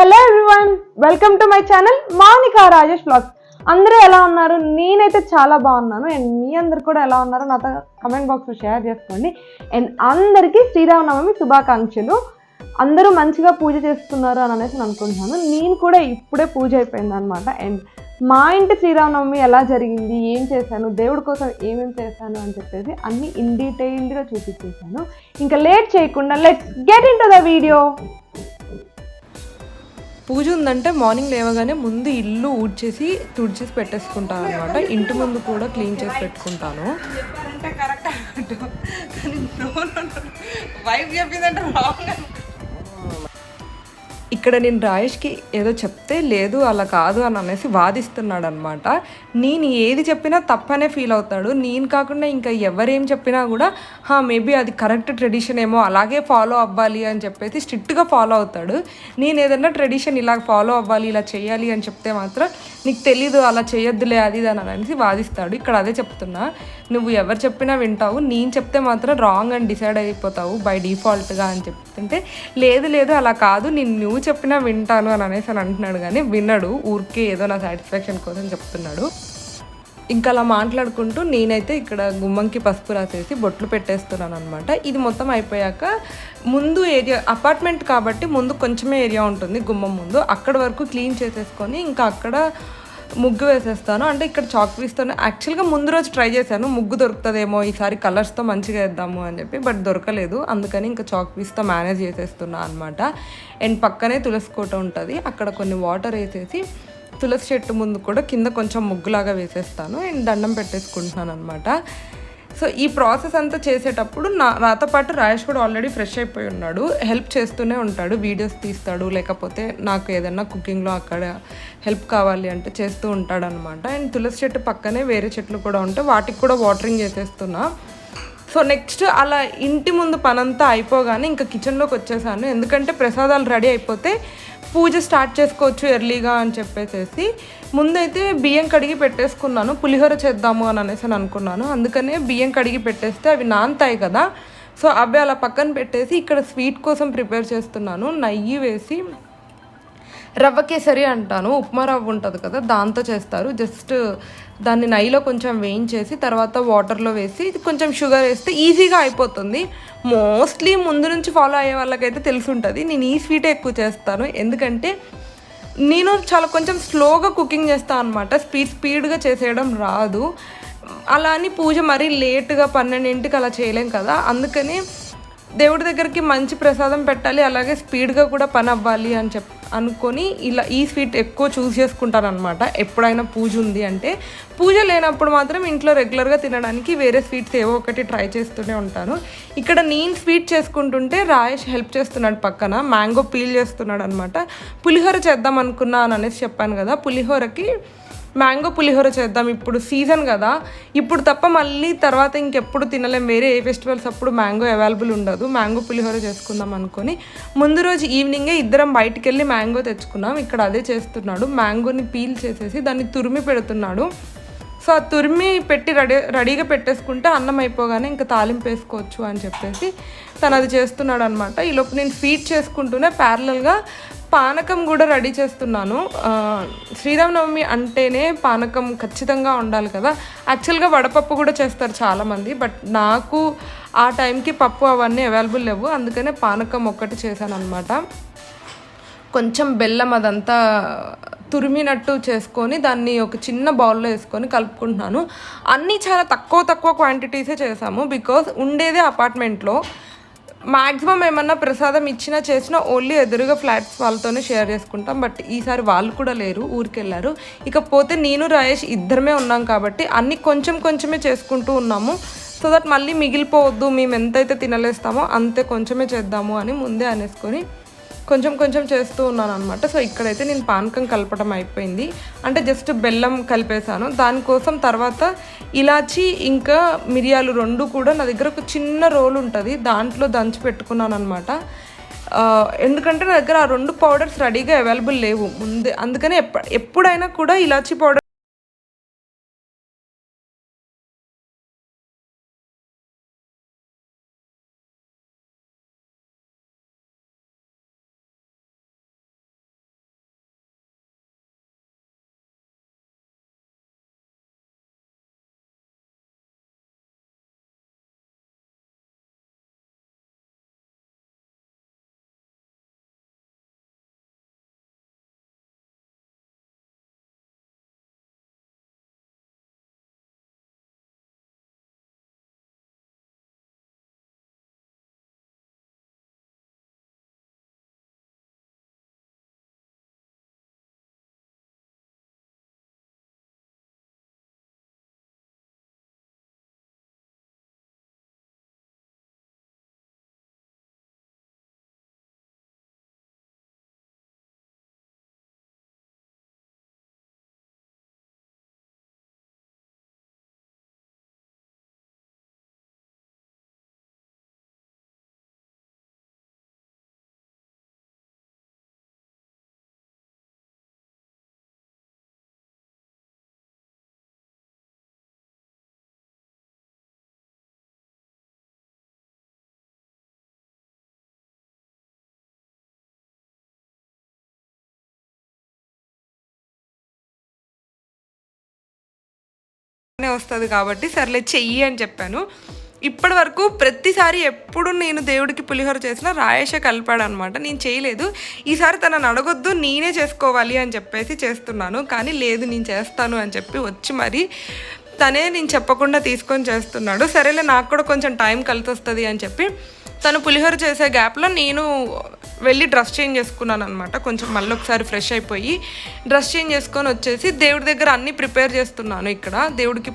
Hello everyone, welcome to my channel Monika Rajesh vlogs. అందరూ ఎలా ఉన్నారు? నేనైతే చాలా బాగున్నాను. అండ్ మీ అందరు కూడా ఎలా ఉన్నారో నాతో కమెంట్ బాక్స్లో షేర్ చేసుకోండి. అండ్ అందరికీ శ్రీరామనవమి శుభాకాంక్షలు. అందరూ మంచిగా పూజ చేస్తున్నారు అని అనేసి అనుకుంటున్నాను. నేను కూడా ఇప్పుడే పూజ అయిపోయింది అనమాట. అండ్ మా ఇంటి శ్రీరామనవమి ఎలా జరిగింది, ఏం చేశాను, దేవుడి కోసం ఏమేమి చేశాను అని చెప్పేసి అన్ని ఇన్ డీటెయిల్డ్గా చూపించేశాను. ఇంకా లేట్ చేయకుండా let's get into the video. పూజ ఉందంటే మార్నింగ్ లేవగానే ముందు ఇల్లు ఊడ్చేసి తుడిచేసి పెట్టేసుకుంటాను అనమాట. ఇంటి ముందు కూడా క్లీన్ చేసి పెట్టుకుంటాను. ఇక్కడ నేను రాయేష్కి ఏదో చెప్తే లేదు అలా కాదు అని అనేసి వాదిస్తున్నాడు అనమాట. నేను ఏది చెప్పినా తప్పనే ఫీల్ అవుతాడు. నేను కాకుండా ఇంకా ఎవరేం చెప్పినా కూడా మేబీ అది కరెక్ట్ ట్రెడిషన్ ఏమో అలాగే ఫాలో అవ్వాలి అని చెప్పేసి స్ట్రిక్ట్గా ఫాలో అవుతాడు. నేను ఏదన్నా ట్రెడిషన్ ఇలా ఫాలో అవ్వాలి ఇలా చేయాలి అని చెప్తే మాత్రం నీకు తెలీదు అలా చేయొద్దులే అది అని అనేసి వాదిస్తాడు. ఇక్కడ అదే చెప్తున్నా, నువ్వు ఎవరు చెప్పినా వింటావు, నేను చెప్తే మాత్రం రాంగ్ అని డిసైడ్ అయిపోతావు బై డిఫాల్ట్గా అని చెప్తుంటే లేదు అలా కాదు, నువ్వు చెప్పినా వింటాను అని అనేసి అని అంటున్నాడు. కానీ వినడు, ఊరికే ఏదో నా సాటిస్ఫాక్షన్ కోసం చెప్తున్నాడు. ఇంకా అలా మాట్లాడుకుంటూ నేనైతే ఇక్కడ గుమ్మంకి పసుపు రాసేసి బొట్లు పెట్టేస్తున్నాను అనమాట. ఇది మొత్తం అయిపోయాక ముందు ఏరియా అపార్ట్మెంట్ కాబట్టి ముందు కొంచెమే ఏరియా ఉంటుంది గుమ్మం ముందు, అక్కడ వరకు క్లీన్ చేసేసుకొని ఇంకా అక్కడ ముగ్గు వేసేస్తాను. అంటే ఇక్కడ చాక్ పీస్తోనే యాక్చువల్గా ముందు రోజు ట్రై చేశాను, ముగ్గు దొరుకుతుందేమో ఈసారి కలర్స్తో మంచిగా వేద్దాము అని చెప్పి, బట్ దొరకలేదు. అందుకని ఇంకా చాక్ పీస్తో మేనేజ్ చేసేస్తున్నా అనమాట. అండ్ పక్కనే తులసి కోట ఉంటుంది, అక్కడ కొన్ని వాటర్ వేసేసి తులసి చెట్టు ముందు కూడా కింద కొంచెం ముగ్గులాగా వేసేస్తాను అండ్ దండం పెట్టేసుకుంటున్నాను అనమాట. సో ఈ ప్రాసెస్ అంతా చేసేటప్పుడు నాతో పాటు రాయేష్ కూడా ఆల్రెడీ ఫ్రెష్ అయిపోయి ఉన్నాడు, హెల్ప్ చేస్తూనే ఉంటాడు, వీడియోస్ తీస్తాడు, లేకపోతే నాకు ఏదన్నా కుకింగ్లో అక్కడ హెల్ప్ కావాలి అంటే చేస్తూ ఉంటాడు అనమాట. అండ్ తులసి చెట్టు పక్కనే వేరే చెట్లు కూడా ఉంటాయి, వాటికి కూడా వాటరింగ్ చేసేస్తున్నా. సో నెక్స్ట్ అలా ఇంటి ముందు పనంతా అయిపోగానే ఇంకా కిచెన్లోకి వచ్చేసాను. ఎందుకంటే ప్రసాదాలు రెడీ అయిపోతే పూజ స్టార్ట్ చేసుకోవచ్చు ఎర్లీగా అని చెప్పేసి ముందైతే బియ్యం కడిగి పెట్టేసుకున్నాను. పులిహోర చేద్దాము అని అనేసి అనుకున్నాను, అందుకనే బియ్యం కడిగి పెట్టేస్తే అవి నానతాయి కదా. సో అవి అలా పక్కన పెట్టేసి ఇక్కడ స్వీట్ కోసం ప్రిపేర్ చేస్తున్నాను. నెయ్యి వేసి రవ్వ కేసరి అంటాను, ఉప్మా రవ్వ ఉంటుంది కదా దాంతో చేస్తారు. జస్ట్ దాన్ని నెయ్యిలో కొంచెం వేయించేసి తర్వాత వాటర్లో వేసి కొంచెం షుగర్ వేస్తే ఈజీగా అయిపోతుంది. మోస్ట్లీ ముందు నుంచి ఫాలో అయ్యే వాళ్ళకైతే తెలుసుంటుంది. నేను ఈ స్వీటే ఎక్కువ చేస్తాను, ఎందుకంటే నేను చాలా కొంచెం స్లోగా కుకింగ్ చేస్తాను అనమాట, స్పీడ్గా చేసేయడం రాదు. అలా అని పూజ మరీ లేట్గా 12ంటికి అలా చేయలేం కదా, అందుకని దేవుడి దగ్గరికి మంచి ప్రసాదం పెట్టాలి, అలాగే స్పీడ్గా కూడా పని అవ్వాలి అని అనుకొని ఇలా ఈ స్వీట్ ఎక్కువ చూస్ చేసుకుంటాను అనమాట. ఎప్పుడైనా పూజ ఉంది అంటే, పూజ లేనప్పుడు మాత్రం ఇంట్లో రెగ్యులర్గా తినడానికి వేరే స్వీట్స్ ఏవో ఒకటి ట్రై చేస్తూనే ఉంటాను. ఇక్కడ నేను స్వీట్ చేసుకుంటుంటే రాయేష్ హెల్ప్ చేస్తున్నాడు, పక్కన మ్యాంగో పీల్ చేస్తున్నాడు అనమాట. పులిహోర చేద్దాం అనుకున్నా అని అనేసి చెప్పాను కదా, పులిహోరకి మ్యాంగో పులిహోర చేద్దాం, ఇప్పుడు సీజన్ కదా, ఇప్పుడు తప్ప మళ్ళీ తర్వాత ఇంకెప్పుడు తినలేం, వేరే ఏ ఫెస్టివల్స్ అప్పుడు మ్యాంగో అవైలబుల్ ఉండదు. మ్యాంగో పులిహోర చేసుకుందాం అనుకొని ముందు రోజు ఈవినింగే ఇద్దరం బయటికి వెళ్ళి మ్యాంగో తెచ్చుకున్నాం. ఇక్కడ అదే చేస్తున్నాడు, మ్యాంగోని పీల్ చేసేసి దాన్ని తురిమి పెడుతున్నాడు. సో ఆ తురిమి పెట్టి రెడీగా పెట్టేసుకుంటే అన్నం అయిపోగానే ఇంకా తాలింపు వేసుకోవచ్చు అని చెప్పేసి తను అది చేస్తున్నాడు అనమాట. ఈలోపు నేను స్వీట్ చేసుకుంటూనే ప్యారలల్గా పానకం కూడా రెడీ చేస్తున్నాను. శ్రీరామనవమి అంటేనే పానకం ఖచ్చితంగా ఉండాలి కదా. యాక్చువల్గా వడపప్పు కూడా చేస్తారు చాలామంది, బట్ నాకు ఆ టైంకి పప్పు అవన్నీ అవైలబుల్ లేవు, అందుకనే పానకం ఒక్కటి చేశాను అనమాట. కొంచెం బెల్లం అదంతా తురిమినట్టు చేసుకొని దాన్ని ఒక చిన్న బౌల్లో వేసుకొని కలుపుకుంటున్నాను. అన్నీ చాలా తక్కువ క్వాంటిటీసే చేసాము, బికాజ్ ఉండేదే అపార్ట్మెంట్లో. మ్యాక్సిమం ఏమన్నా ప్రసాదం ఇచ్చినా చేసినా ఓన్లీ ఎదురుగా ఫ్లాట్స్ వాళ్ళతోనే షేర్ చేసుకుంటాం, బట్ ఈసారి వాళ్ళు కూడా లేరు, ఊరికి వెళ్ళారు. ఇకపోతే నేను రాయేష్ ఇద్దరమే ఉన్నాం కాబట్టి అన్నీ కొంచెమే చేసుకుంటూ ఉన్నాము. సో దట్ మళ్ళీ మిగిలిపోవద్దు, మేము ఎంతైతే తినలేస్తామో అంతే కొంచెమే చేద్దాము అని ముందే అనేసుకొని కొంచెం చేస్తూ ఉన్నాను అనమాట. సో ఇక్కడైతే నేను పానకం కలపడం అయిపోయింది, అంటే జస్ట్ బెల్లం కలిపేశాను. దానికోసం తర్వాత ఇలాచి ఇంకా మిరియాలు రెండు కూడా నా దగ్గర ఒక చిన్న రోల్ ఉంటుంది, దాంట్లో దంచి పెట్టుకున్నాను అనమాట. ఎందుకంటే నా దగ్గర ఆ రెండు పౌడర్స్ రెడీగా అవైలబుల్ లేవు ముందే, అందుకని ఎప్పుడైనా కూడా ఇలాచి పౌడర్ వస్తుంది కాబట్టి సర్లే చెయ్యి అని చెప్పాను. ఇప్పటి వరకు ప్రతిసారి ఎప్పుడు నేను దేవుడికి పులిహోర చేసినా రాయేషే కలిపాడు అనమాట. నేను చేయలేదు. ఈసారి తనని అడగొద్దు, నేనే చేసుకోవాలి అని చెప్పేసి చేస్తున్నాను. కానీ లేదు నేను చేస్తాను అని చెప్పి వచ్చి మరి తనే నేను చెప్పకుండా తీసుకొని చేస్తున్నాడు. సరేలే నాకు కూడా కొంచెం టైం కలిసి వస్తుంది అని చెప్పి తను పులిహోర చేసే గ్యాప్లో నేను వెళ్ళి డ్రెస్ చేంజ్ చేసుకున్నాను అనమాట. కొంచెం మళ్ళీ ఒకసారి ఫ్రెష్ అయిపోయి డ్రెస్ చేంజ్ చేసుకొని వచ్చేసి దేవుడి దగ్గర అన్నీ ప్రిపేర్ చేస్తున్నాను. ఇక్కడ దేవుడికి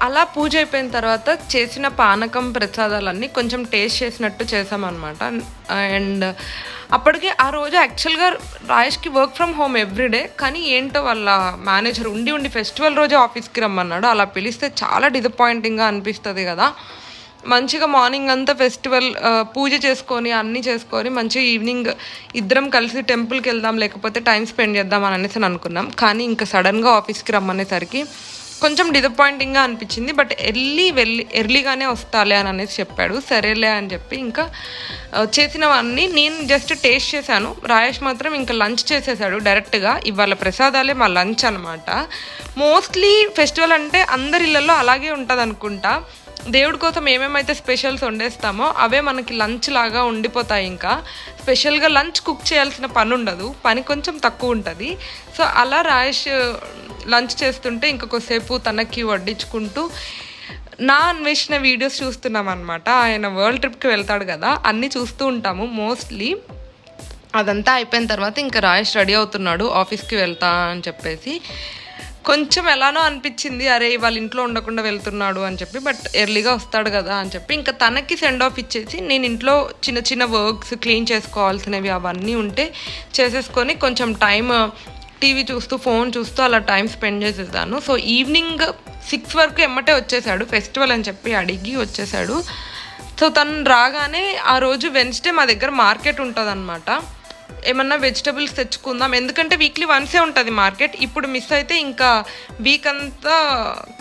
అలా పూజ అయిపోయిన తర్వాత చేసిన పానకం ప్రసాదాలన్నీ కొంచెం టేస్ట్ చేసినట్టు చేసామన్నమాట. అండ్ అప్పటికి ఆ రోజు యాక్చువల్గా రాయేష్కి వర్క్ ఫ్రమ్ హోమ్ ఎవ్రీడే, కానీ ఏంటో వాళ్ళ మేనేజర్ ఉండి ఫెస్టివల్ రోజే ఆఫీస్కి రమ్మన్నాడు. అలా పిలిస్తే చాలా డిసప్పాయింటింగ్గా అనిపిస్తుంది కదా. మంచిగా మార్నింగ్ అంతా ఫెస్టివల్ పూజ చేసుకొని అన్నీ చేసుకొని మంచిగా ఈవినింగ్ ఇద్దరం కలిసి టెంపుల్కి వెళ్దాం, లేకపోతే టైం స్పెండ్ చేద్దాం అని అనేసి అనుకున్నాం. కానీ ఇంకా సడన్గా ఆఫీస్కి రమ్మనేసరికి కొంచెం డిసప్పాయింటింగ్గా అనిపించింది. బట్ ఎర్లీగానే వస్తాలే అని అనేసి చెప్పాడు. సరేలే అని చెప్పి ఇంకా చేసినవన్నీ నేను జస్ట్ టేస్ట్ చేశాను. రాయేష్ మాత్రం ఇంకా లంచ్ చేసేసాడు డైరెక్ట్గా. ఇవాళ ప్రసాదాలే మా లంచ్ అనమాట. మోస్ట్లీ ఫెస్టివల్ అంటే అందరి ఇళ్ళల్లో అలాగే ఉంటుంది అనుకుంటా. దేవుడి కోసం ఏమేమైతే స్పెషల్స్ వండేస్తామో అవే మనకి లంచ్ లాగా ఉండిపోతాయి. ఇంకా స్పెషల్గా లంచ్ కుక్ చేయాల్సిన పని ఉండదు, పని కొంచెం తక్కువ ఉంటుంది. సో అలా రాయేష్ లంచ్ చేస్తుంటే ఇంకా కొద్దిసేపు తనకి వడ్డించుకుంటూ నా అన్వేషణ వీడియోస్ చూస్తున్నాం అనమాట. ఆయన వరల్డ్ ట్రిప్కి వెళ్తాడు కదా, అన్నీ చూస్తూ ఉంటాము మోస్ట్లీ. అదంతా అయిపోయిన తర్వాత ఇంకా రాయేష్ రెడీ అవుతున్నాడు ఆఫీస్కి వెళ్తా అని చెప్పేసి. కొంచెం ఎలానో అనిపించింది, అరే వాళ్ళ ఇంట్లో ఉండకుండా వెళ్తున్నాడు అని చెప్పి. బట్ ఎర్లీగా వస్తాడు కదా అని చెప్పి ఇంకా తనకి సెండ్ ఆఫ్ ఇచ్చేసి నేను ఇంట్లో చిన్న చిన్న వర్క్స్ క్లీన్ చేసుకోవాల్సినవి అవన్నీ ఉంటే చేసేసుకొని కొంచెం టైం టీవీ చూస్తూ ఫోన్ చూస్తూ అలా టైం స్పెండ్ చేసేసాను. సో ఈవినింగ్ 6 వరకు ఎమ్మటే వచ్చేసాడు, ఫెస్టివల్ అని చెప్పి అడిగి వచ్చేసాడు. సో తను రాగానే ఆ రోజు వెన్స్డే మా దగ్గర మార్కెట్ ఉంటుంది అనమాట. ఏమన్నా వెజిటబుల్స్ తెచ్చుకుందాం, ఎందుకంటే వీక్లీ వన్సే ఉంటుంది మార్కెట్. ఇప్పుడు మిస్ అయితే ఇంకా వీక్ అంతా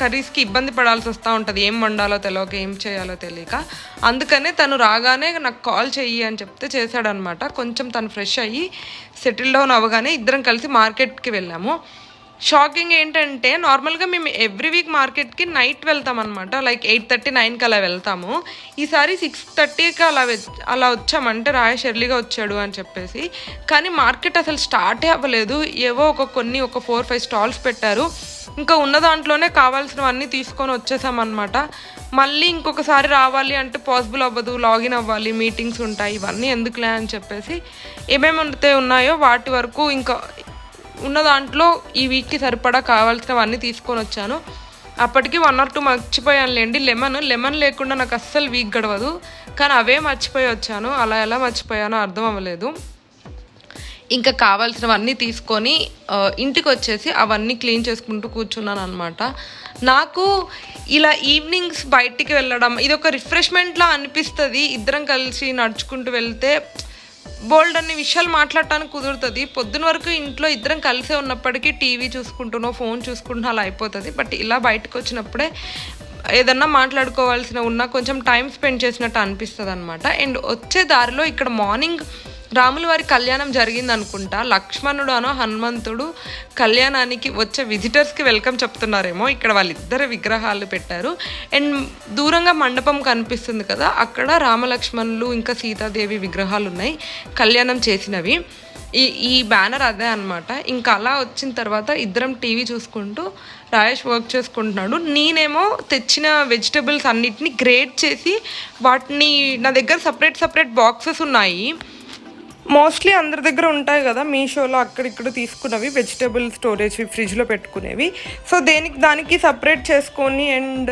కర్రీస్కి ఇబ్బంది పడాల్సి వస్తూ ఉంటుంది, ఏం వండాలో తెలియక ఏం చేయాలో తెలియక. అందుకనే తను రాగానే నాకు కాల్ చెయ్యి అని చెప్తే చేశాడనమాట. కొంచెం తను ఫ్రెష్ అయ్యి సెటిల్ డౌన్ అవ్వగానే ఇద్దరం కలిసి మార్కెట్కి వెళ్ళాము. షాకింగ్ ఏంటంటే నార్మల్గా మేము ఎవ్రీ వీక్ మార్కెట్కి నైట్ వెళ్తాం అనమాట, లైక్ 8:30, 9కి అలా వెళ్తాము. ఈసారి 6:30కి అలా వచ్చామంటే రాయేష్ ఎర్లీగా వచ్చాడు అని చెప్పేసి. కానీ మార్కెట్ అసలు స్టార్టే అవ్వలేదు, ఏవో ఒక 4-5 స్టాల్స్ పెట్టారు. ఇంకా ఉన్న దాంట్లోనే కావాల్సినవన్నీ తీసుకొని వచ్చేసామన్నమాట. మళ్ళీ ఇంకొకసారి రావాలి అంటే పాసిబుల్ అవ్వదు, లాగిన్ అవ్వాలి, మీటింగ్స్ ఉంటాయి, ఇవన్నీ ఎందుకులే అని చెప్పేసి ఏమేమి ఉన్నాయో వాటి వరకు ఇంకా ఉన్న దాంట్లో ఈ వీక్కి సరిపడా కావాల్సినవన్నీ తీసుకొని వచ్చాను. అప్పటికి 1 or 2 మర్చిపోయానులేండి. లెమన్ లేకుండా నాకు అస్సలు వీక్ గడవదు, కానీ అవే మర్చిపోయి వచ్చాను. అలా ఎలా మర్చిపోయానో అర్థం అవ్వలేదు. ఇంకా కావాల్సినవన్నీ తీసుకొని ఇంటికి వచ్చేసి అవన్నీ క్లీన్ చేసుకుంటూ కూర్చున్నాను అనమాట. నాకు ఇలా ఈవినింగ్స్ బయటికి వెళ్ళడం ఇది ఒక రిఫ్రెష్మెంట్లా అనిపిస్తుంది. ఇద్దరం కలిసి నడుచుకుంటూ వెళ్తే బోల్డ్ అన్ని విషయాలు మాట్లాడటానికి కుదురుతుంది. పొద్దున వరకు ఇంట్లో ఇద్దరం కలిసే ఉన్నప్పటికీ టీవీ చూసుకుంటున్నో ఫోన్ చూసుకుంటున్నా అలా అయిపోతుంది. బట్ ఇలా బయటకు వచ్చినప్పుడే ఏదన్నా మాట్లాడుకోవాల్సిన ఉన్నా కొంచెం టైం స్పెండ్ చేసినట్టు అనిపిస్తుంది అనమాట. అండ్ వచ్చే దారిలో ఇక్కడ మార్నింగ్ రాముల వారి కళ్యాణం జరిగింది అనుకుంటా. లక్ష్మణుడు అనో హనుమంతుడు కళ్యాణానికి వచ్చే విజిటర్స్కి వెల్కమ్ చెప్తున్నారేమో. ఇక్కడ వాళ్ళిద్దరు విగ్రహాలు పెట్టారు అండ్ దూరంగా మండపం కనిపిస్తుంది కదా, అక్కడ రామలక్ష్మణులు ఇంకా సీతాదేవి విగ్రహాలు ఉన్నాయి కళ్యాణం చేసినవి. ఈ బ్యానర్ అదే అనమాట. ఇంకా అలా వచ్చిన తర్వాత ఇద్దరం టీవీ చూసుకుంటూ రాయేష్ వర్క్ చేసుకుంటున్నాడు. నేనేమో తెచ్చిన వెజిటబుల్స్ అన్నిటిని గ్రేడ్ చేసి వాటిని నా దగ్గర సపరేట్ బాక్సెస్ ఉన్నాయి. మోస్ట్లీ అందరి దగ్గర ఉంటాయి కదా మీషోలో అక్కడిక్కడ తీసుకున్నవి వెజిటబుల్ స్టోరేజ్ ఫ్రిడ్జ్లో పెట్టుకునేవి. సో దానికి సపరేట్ చేసుకొని అండ్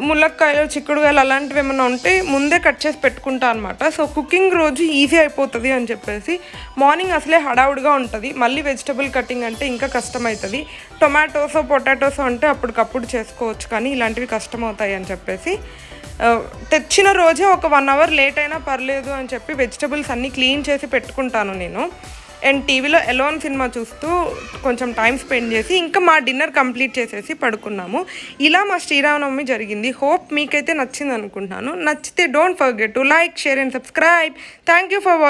ములక్కాయలు చిక్కుడుకాయలు అలాంటివి ఏమైనా ఉంటే ముందే కట్ చేసి పెట్టుకుంటా అనమాట. సో కుకింగ్ రోజు ఈజీ అయిపోతుంది అని చెప్పేసి మార్నింగ్ అసలే హడావుడిగా ఉంటుంది, మళ్ళీ వెజిటబుల్ కటింగ్ అంటే ఇంకా కష్టమవుతుంది. టొమాటోసో పొటాటోసో అంటే అప్పటికప్పుడు చేసుకోవచ్చు, కానీ ఇలాంటివి కష్టమవుతాయి అని చెప్పేసి తెచ్చిన రోజే ఒక 1 hour లేట్ అయినా పర్లేదు అని చెప్పి వెజిటబుల్స్ అన్నీ క్లీన్ చేసి పెట్టుకుంటాను నేను. అండ్ టీవీలో ఎలోన్ సినిమా చూస్తూ కొంచెం టైం స్పెండ్ చేసి ఇంకా మా డిన్నర్ కంప్లీట్ చేసేసి పడుకున్నాము. ఇలా మా శ్రీరామనవమి జరిగింది. హోప్ మీకైతే నచ్చింది అనుకుంటున్నాను. నచ్చితే don't forget to like, share and subscribe. Thank you for